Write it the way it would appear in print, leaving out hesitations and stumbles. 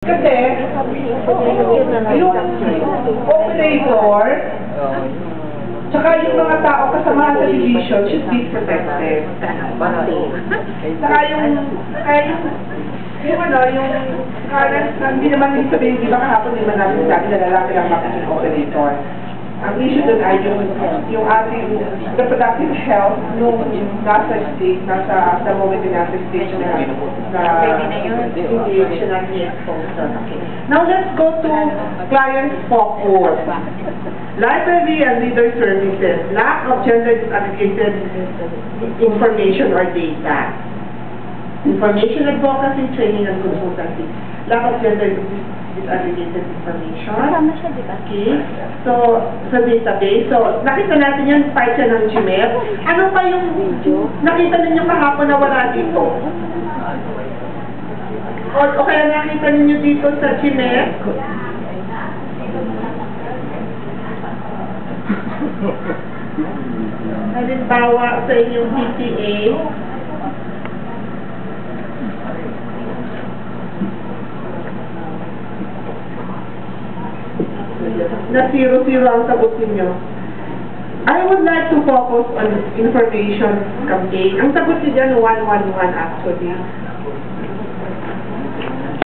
Kasi, yung operator, tsaka yung mga tao kasama sa division should be protected. Tsaka hindi naman yung sabihin, di ba kahapon di man natin sabi na lalaki lang makikita operator. Ang issue dun ay yung ating reproductive health nung nasa state, sa moment na nasa stage na hindi siya nag-expose. Now let's go to client focus. Library and reader services, lack of gender disaggregated information or data. Information advocacy, training and consultancy. Lack of gender disaggregated information. Okay. So, sa database. So, nakita natin yan, part siya ng GMAP. Ano pa yung nakita ninyo kahapon na wala dito? O kaya nakita ninyo dito sa GMAP? Halimbawa sa inyong PTA, na 0-0 ang sagot ninyo. I would like to focus on information campaign. Ang sagot niyo dyan, 1-1-1 actually.